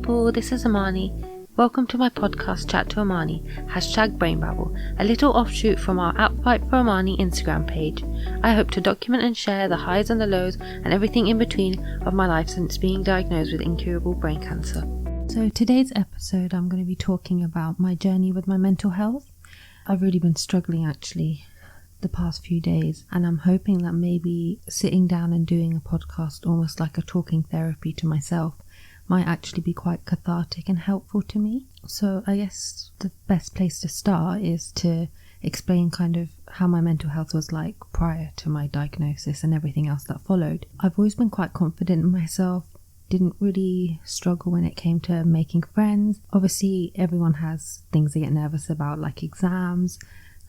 people, this is Amani. Welcome to my podcast Chat2Amani, #BrainBabble, a little offshoot from our Ep5 for Amani Instagram page. I hope to document and share the highs and the lows and everything in between of my life since being diagnosed with incurable brain cancer. So today's episode I'm going to be talking about my journey with my mental health. I've really been struggling actually the past few days, and I'm hoping that maybe sitting down and doing a podcast almost like a talking therapy to myself might actually be quite cathartic and helpful to me. So I guess the best place to start is to explain kind of how my mental health was like prior to my diagnosis and everything else that followed. I've always been quite confident in myself, didn't really struggle when it came to making friends. Obviously everyone has things they get nervous about, like exams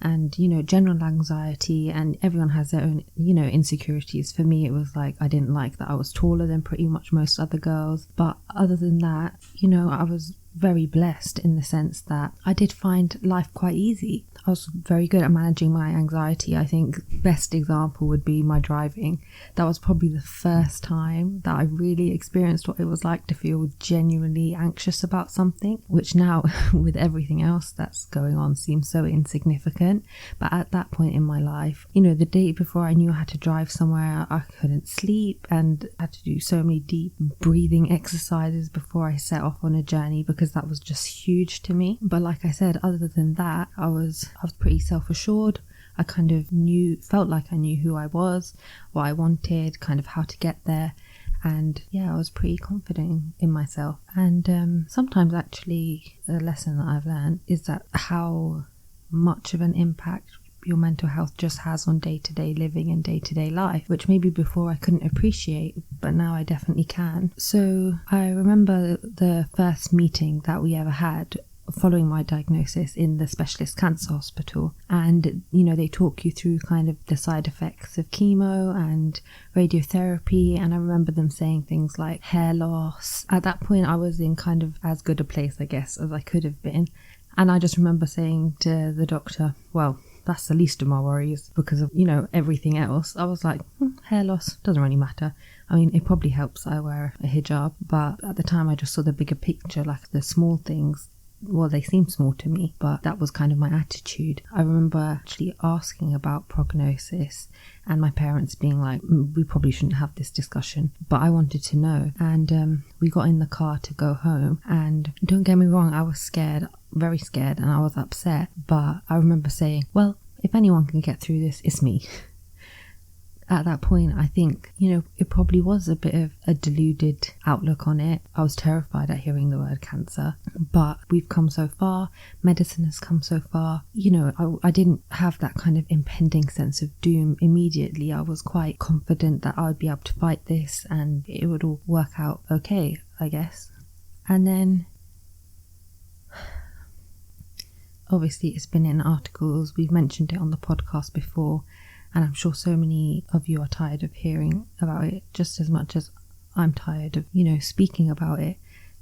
and general anxiety, and everyone has their own insecurities. For me it was like I didn't like that I was taller than pretty much most other girls, but other than that I was very blessed in the sense that I did find life quite easy. I was very good at managing my anxiety. I think best example would be my driving. That was probably the first time that I really experienced what it was like to feel genuinely anxious about something, which now with everything else that's going on seems so insignificant. But at that point in my life, the day before I knew I had to drive somewhere, I couldn't sleep and had to do so many deep breathing exercises before I set off on a journey, because that was just huge to me. But like I said, other than that, I was pretty self-assured. I kind of felt like I knew who I was, what I wanted, kind of how to get there. And yeah, I was pretty confident in myself. And sometimes actually a lesson that I've learned is that how much of an impact your mental health just has on day-to-day living and day-to-day life, which maybe before I couldn't appreciate, but now I definitely can. So I remember the first meeting that we ever had following my diagnosis in the specialist cancer hospital, and they talk you through kind of the side effects of chemo and radiotherapy, and I remember them saying things like hair loss. At that point I was in kind of as good a place I guess as I could have been, and I just remember saying to the doctor, well, that's the least of my worries because of everything else. I was like, hair loss doesn't really matter. I mean, it probably helps I wear a hijab, but at the time I just saw the bigger picture, like the small things. Well, they seemed small to me, but that was kind of my attitude. I remember actually asking about prognosis and my parents being like, we probably shouldn't have this discussion, but I wanted to know. And we got in the car to go home, and don't get me wrong, I was scared, very scared, and I was upset, but I remember saying, well, if anyone can get through this, it's me. At that point, I think, it probably was a bit of a deluded outlook on it. I was terrified at hearing the word cancer, but we've come so far. Medicine has come so far. I didn't have that kind of impending sense of doom immediately. I was quite confident that I would be able to fight this and it would all work out okay, I guess. And then obviously it's been in articles. We've mentioned it on the podcast before. And I'm sure so many of you are tired of hearing about it just as much as I'm tired of, speaking about it.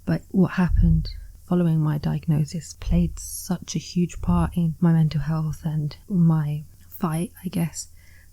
But what happened following my diagnosis played such a huge part in my mental health and my fight, I guess,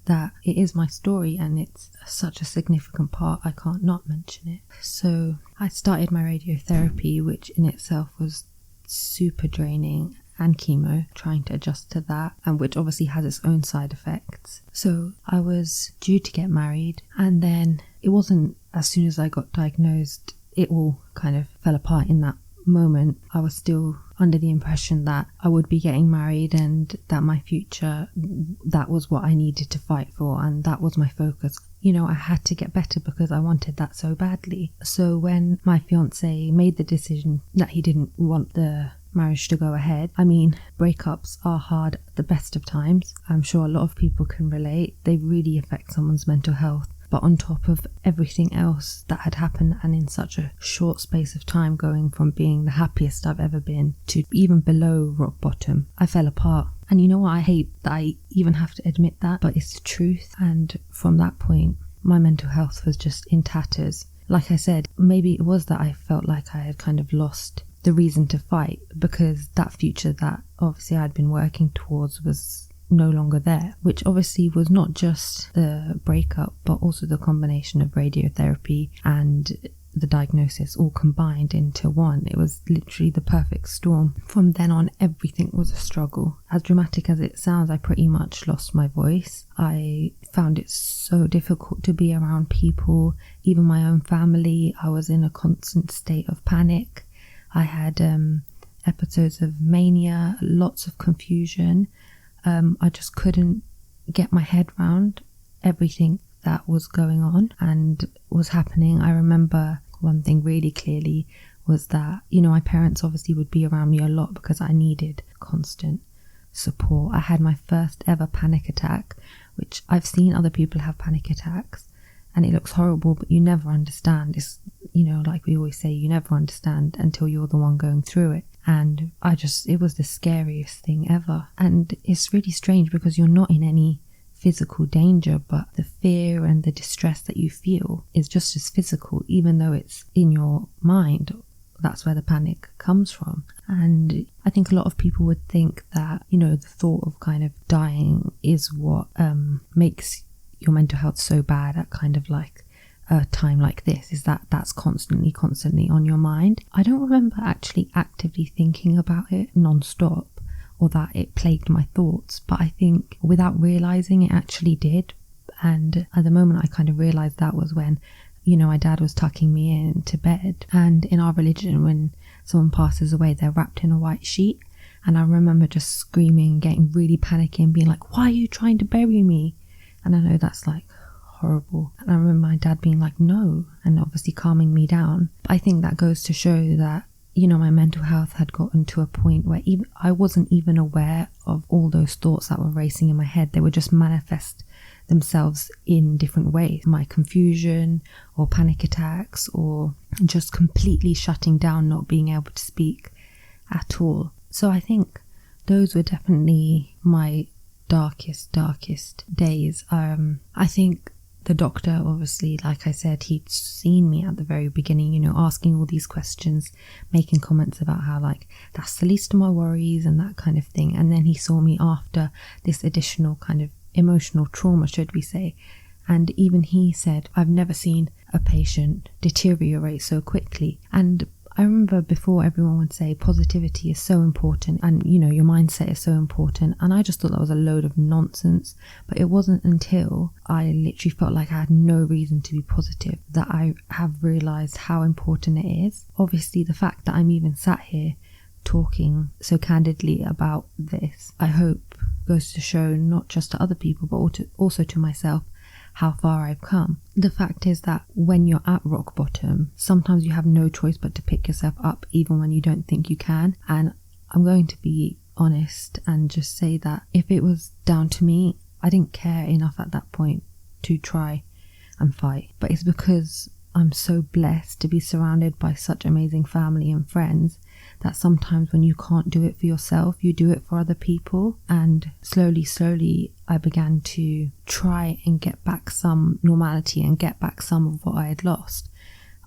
that it is my story and it's such a significant part, I can't not mention it. So I started my radiotherapy, which in itself was super draining, and chemo, trying to adjust to that, and which obviously has its own side effects. So I was due to get married, and then it wasn't as soon as I got diagnosed, it all kind of fell apart in that moment. I was still under the impression that I would be getting married and that my future, that was what I needed to fight for, and that was my focus. I had to get better because I wanted that so badly. So when my fiance made the decision that he didn't want the marriage to go ahead, I mean, breakups are hard at the best of times. I'm sure a lot of people can relate. They really affect someone's mental health. But on top of everything else that had happened, and in such a short space of time, going from being the happiest I've ever been to even below rock bottom, I fell apart. And you know what? I hate that I even have to admit that, but it's the truth. And from that point, my mental health was just in tatters. Like I said, maybe it was that I felt like I had kind of lost the reason to fight, because that future that obviously I'd been working towards was no longer there, which obviously was not just the breakup but also the combination of radiotherapy and the diagnosis all combined into one. It was literally the perfect storm. From then on, everything was a struggle. As dramatic as it sounds, I pretty much lost my voice. I found it so difficult to be around people, even my own family. I was in a constant state of panic. I had episodes of mania, lots of confusion. I just couldn't get my head round everything that was going on and was happening. I remember one thing really clearly was that, my parents obviously would be around me a lot because I needed constant support. I had my first ever panic attack, which I've seen other people have panic attacks, and it looks horrible, but you never understand. It's, like we always say, you never understand until you're the one going through it. And it was the scariest thing ever. And it's really strange because you're not in any physical danger, but the fear and the distress that you feel is just as physical, even though it's in your mind. That's where the panic comes from. And I think a lot of people would think that, the thought of kind of dying is what makes your mental health so bad at kind of like a time like this, is that's constantly on your mind. I don't remember actually actively thinking about it non-stop, or that it plagued my thoughts, but I think without realizing it actually did. And at the moment I kind of realized that was when, my dad was tucking me into bed. And in our religion, when someone passes away, they're wrapped in a white sheet. And I remember just screaming, getting really panicky and being like, why are you trying to bury me? And I know that's like horrible. And I remember my dad being like, no, and obviously calming me down. But I think that goes to show that, my mental health had gotten to a point where even I wasn't even aware of all those thoughts that were racing in my head. They would just manifest themselves in different ways. My confusion or panic attacks, or just completely shutting down, not being able to speak at all. So I think those were definitely my darkest days. I think the doctor, obviously, like I said, he'd seen me at the very beginning, asking all these questions, making comments about how like that's the least of my worries and that kind of thing. And then he saw me after this additional kind of emotional trauma, should we say. And even he said, I've never seen a patient deteriorate so quickly. And I remember before everyone would say positivity is so important and, your mindset is so important. And I just thought that was a load of nonsense. But it wasn't until I literally felt like I had no reason to be positive that I have realized how important it is. Obviously, the fact that I'm even sat here talking so candidly about this, I hope goes to show not just to other people, but also to myself, how far I've come. The fact is that when you're at rock bottom, sometimes you have no choice but to pick yourself up even when you don't think you can. And I'm going to be honest and just say that if it was down to me, I didn't care enough at that point to try and fight. But it's because I'm so blessed to be surrounded by such amazing family and friends that sometimes when you can't do it for yourself, you do it for other people. And slowly, I began to try and get back some normality and get back some of what I had lost.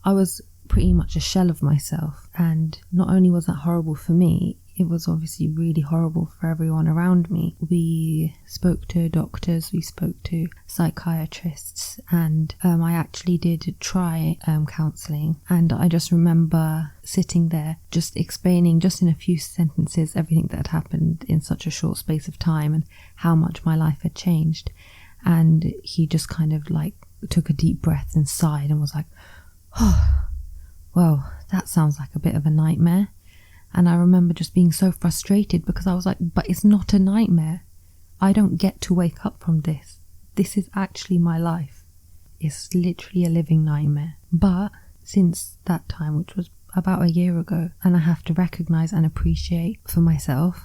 I was pretty much a shell of myself. And not only was that horrible for me, it was obviously really horrible for everyone around me. We spoke to doctors, we spoke to psychiatrists, and I actually did try counselling. And I just remember sitting there just explaining just in a few sentences everything that had happened in such a short space of time and how much my life had changed. And he just kind of like took a deep breath and sighed and was like, oh, well, that sounds like a bit of a nightmare. And I remember just being so frustrated because I was like, but it's not a nightmare. I don't get to wake up from this. This is actually my life. It's literally a living nightmare. But since that time, which was about a year ago, and I have to recognize and appreciate for myself,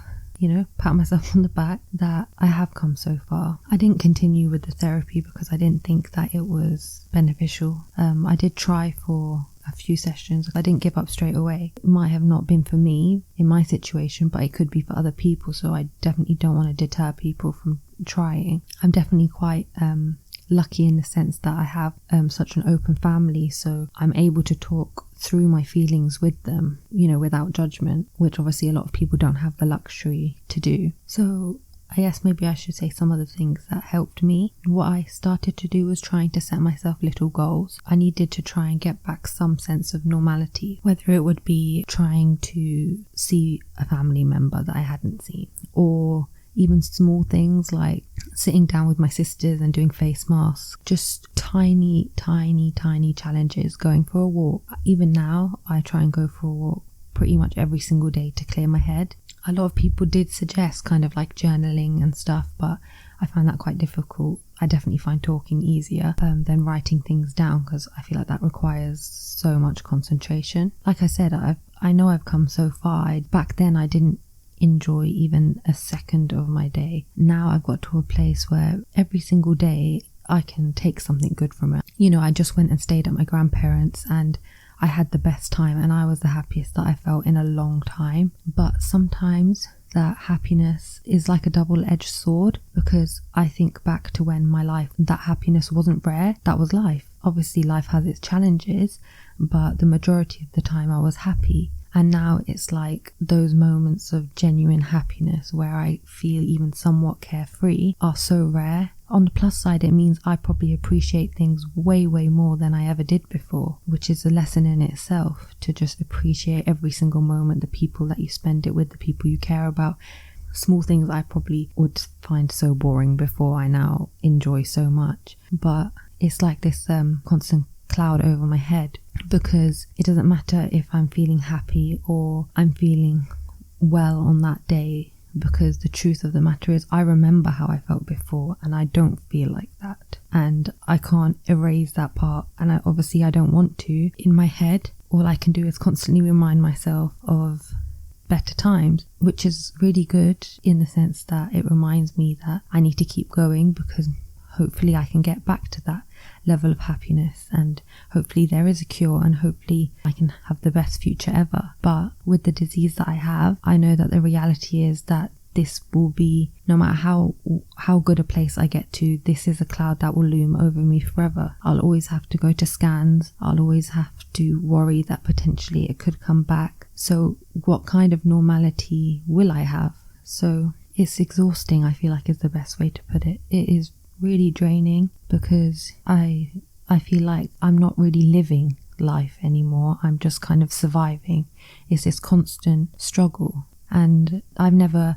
pat myself on the back that I have come so far. I didn't continue with the therapy because I didn't think that it was beneficial. I did try for a few sessions. I didn't give up straight away. It might have not been for me in my situation, but it could be for other people. So I definitely don't want to deter people from trying. I'm definitely quite lucky in the sense that I have such an open family, so I'm able to talk through my feelings with them, without judgment, which obviously a lot of people don't have the luxury to do. So I guess maybe I should say some of the things that helped me. What I started to do was trying to set myself little goals. I needed to try and get back some sense of normality, whether it would be trying to see a family member that I hadn't seen, or even small things like sitting down with my sisters and doing face masks. Just tiny challenges. Going for a walk. Even now, I try and go for a walk pretty much every single day to clear my head. A lot of people did suggest kind of like journaling and stuff, but I find that quite difficult. I definitely find talking easier than writing things down, because I feel like that requires so much concentration. Like I said, I know I've come so far. Back then I didn't enjoy even a second of my day. Now I've got to a place where every single day I can take something good from it. You know, I just went and stayed at my grandparents and I had the best time, and I was the happiest that I felt in a long time. But sometimes that happiness is like a double-edged sword, because I think back to when that happiness wasn't rare. That was life. Obviously life has its challenges, but the majority of the time I was happy. And now it's like those moments of genuine happiness where I feel even somewhat carefree are so rare. On the plus side, it means I probably appreciate things way more than I ever did before, which is a lesson in itself, to just appreciate every single moment, the people that you spend it with, the people you care about. Small things I probably would find so boring before, I now enjoy so much. But it's like this constant cloud over my head, because it doesn't matter if I'm feeling happy or I'm feeling well on that day, because the truth of the matter is I remember how I felt before and I don't feel like that, and I can't erase that part, and I don't want to. In my head, all I can do is constantly remind myself of better times, which is really good in the sense that it reminds me that I need to keep going, because hopefully I can get back to that level of happiness, and hopefully there is a cure, and hopefully I can have the best future ever. But with the disease that I have, I know that the reality is that this will be, no matter how good a place I get to, this is a cloud that will loom over me forever. I'll always have to go to scans. I'll always have to worry that potentially it could come back. So what kind of normality will I have? So it's exhausting, I feel like, is the best way to put it. It is really draining, because I feel like I'm not really living life anymore. I'm just kind of surviving. It's this constant struggle, and I've never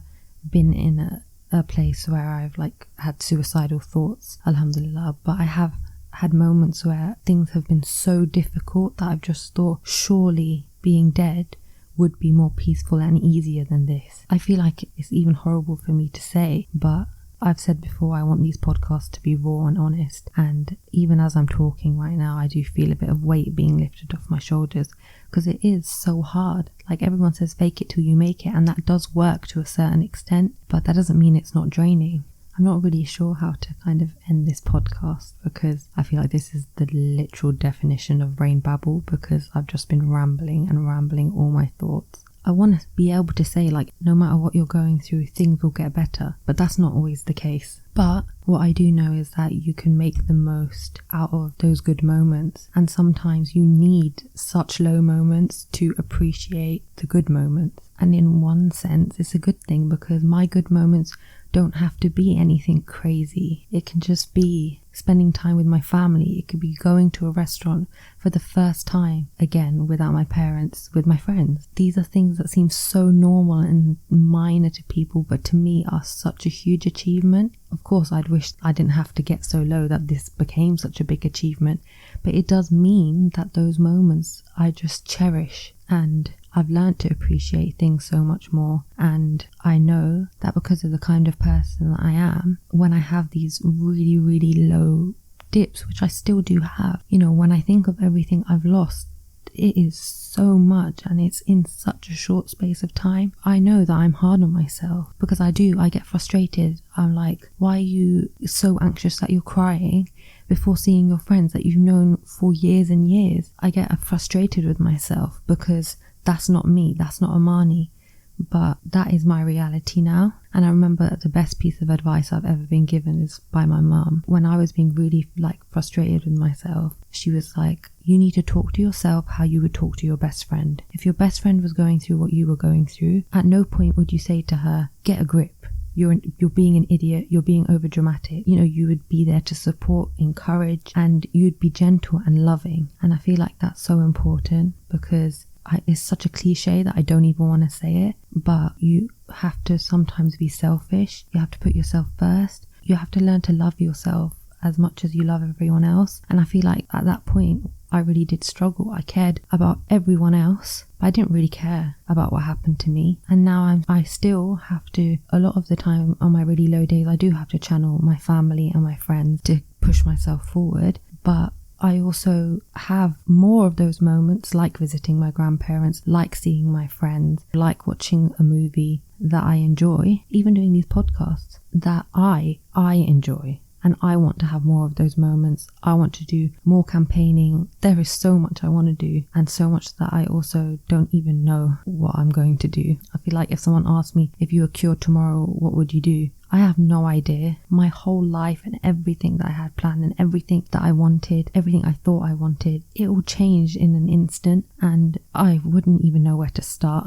been in a place where I've like had suicidal thoughts, alhamdulillah, but I have had moments where things have been so difficult that I've just thought surely being dead would be more peaceful and easier than this. I feel like it's even horrible for me to say, but I've said before, I want these podcasts to be raw and honest, and even as I'm talking right now, I do feel a bit of weight being lifted off my shoulders, because it is so hard. Like everyone says, fake it till you make it, and that does work to a certain extent, but that doesn't mean it's not draining. I'm not really sure how to kind of end this podcast, because I feel like this is the literal definition of brain babble, because I've just been rambling all my thoughts. I want to be able to say, like, no matter what you're going through, things will get better, but that's not always the case. But what I do know is that you can make the most out of those good moments, and sometimes you need such low moments to appreciate the good moments. And in one sense, it's a good thing, because my good moments don't have to be anything crazy. It can just be spending time with my family. It could be going to a restaurant for the first time again without my parents, with my friends. These are things that seem so normal and minor to people, but to me are such a huge achievement. Of course, I'd wish I didn't have to get so low that this became such a big achievement, but it does mean that those moments I just cherish, and I've learned to appreciate things so much more. And I know that because of the kind of person that I am, when I have these really low dips, which I still do have, you know, when I think of everything I've lost, it is so much, and it's in such a short space of time. I know that I'm hard on myself, because I get frustrated. I'm like, why are you so anxious that you're crying before seeing your friends that you've known for years and years? I get frustrated with myself, because that's not me, that's not Amani, but that is my reality now. And I remember the best piece of advice I've ever been given is by my mum. When I was being really like frustrated with myself, she was like, you need to talk to yourself how you would talk to your best friend. If your best friend was going through what you were going through, at no point would you say to her, get a grip. you're being an idiot, you're being over dramatic. You know, you would be there to support, encourage, and you'd be gentle and loving. And I feel like that's so important, because it's such a cliche that I don't even want to say it, but you have to sometimes be selfish. You have to put yourself first. You have to learn to love yourself as much as you love everyone else. And I feel like at that point I really did struggle. I cared about everyone else, but I didn't really care about what happened to me. And now I still have to, a lot of the time on my really low days, I do have to channel my family and my friends to push myself forward. But I also have more of those moments, like visiting my grandparents, like seeing my friends, like watching a movie that I enjoy, even doing these podcasts that I enjoy. And I want to have more of those moments. I want to do more campaigning. There is so much I want to do, and so much that I also don't even know what I'm going to do. I feel like if someone asked me, if you were cured tomorrow, what would you do? I have no idea. My whole life and everything that I had planned and everything that I wanted, everything I thought I wanted, it will change in an instant, and I wouldn't even know where to start.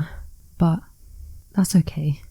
But that's okay.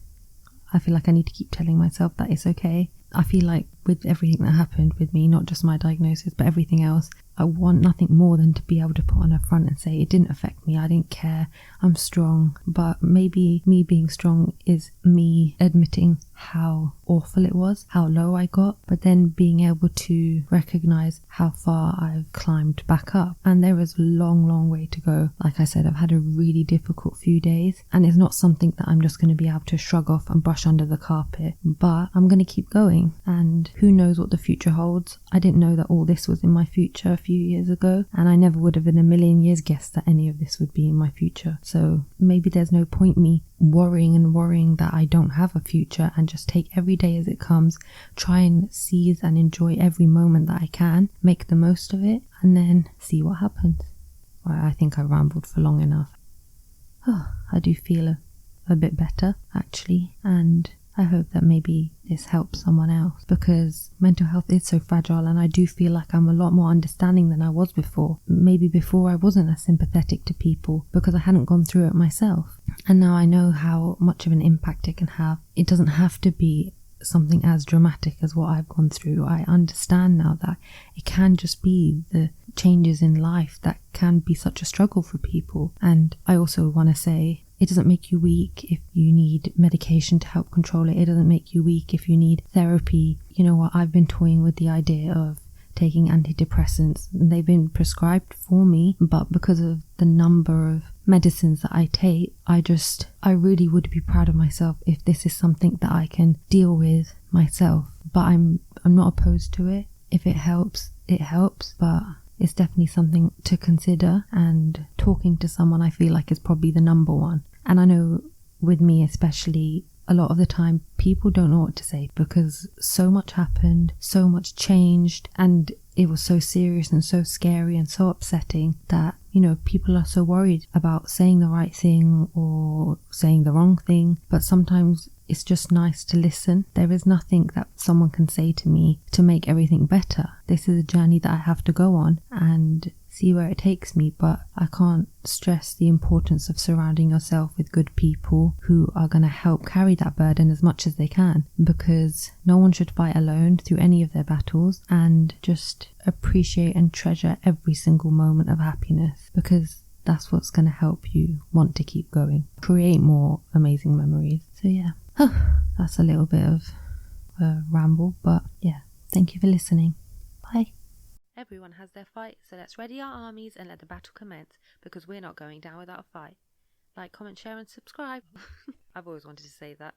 I feel like I need to keep telling myself that it's okay. I feel like with everything that happened with me, not just my diagnosis, but everything else, I want nothing more than to be able to put on a front and say it didn't affect me, I didn't care, I'm strong. But maybe me being strong is me admitting how awful it was, how low I got, but then being able to recognize how far I've climbed back up. And there is a long way to go. Like I said, I've had a really difficult few days, and it's not something that I'm just going to be able to shrug off and brush under the carpet, but I'm going to keep going. And who knows what the future holds. I didn't know that all this was in my future a few years ago, and I never would have in a million years guessed that any of this would be in my future. So maybe there's no point me worrying that I don't have a future, and just take every day as it comes, try and seize and enjoy every moment that I can, make the most of it, and then see what happens. Well, I think I rambled for long enough. I do feel a bit better actually, and I hope that maybe this helps someone else, because mental health is so fragile, and I do feel like I'm a lot more understanding than I was before. Maybe before I wasn't as sympathetic to people because I hadn't gone through it myself. And now I know how much of an impact it can have. It doesn't have to be something as dramatic as what I've gone through. I understand now that it can just be the changes in life that can be such a struggle for people. And I also want to say, it doesn't make you weak if you need medication to help control it. It doesn't make you weak if you need therapy. You know what? I've been toying with the idea of taking antidepressants. They've been prescribed for me, but because of the number of medicines that I take, I really would be proud of myself if this is something that I can deal with myself. But I'm not opposed to it. If it helps, it helps, but it's definitely something to consider, and talking to someone I feel like is probably the number one. And I know with me especially, a lot of the time people don't know what to say, because so much happened, so much changed, and it was so serious and so scary and so upsetting that, you know, people are so worried about saying the right thing or saying the wrong thing. But sometimes it's just nice to listen. There is nothing that someone can say to me to make everything better. This is a journey that I have to go on and see where it takes me, but I can't stress the importance of surrounding yourself with good people who are going to help carry that burden as much as they can, because no one should fight alone through any of their battles. And just appreciate and treasure every single moment of happiness, because that's what's going to help you want to keep going, create more amazing memories. So yeah, that's a little bit of a ramble, but yeah, thank you for listening. Bye. Everyone has their fight, so let's ready our armies and let the battle commence, because we're not going down without a fight. Like, comment, share and subscribe. I've always wanted to say that.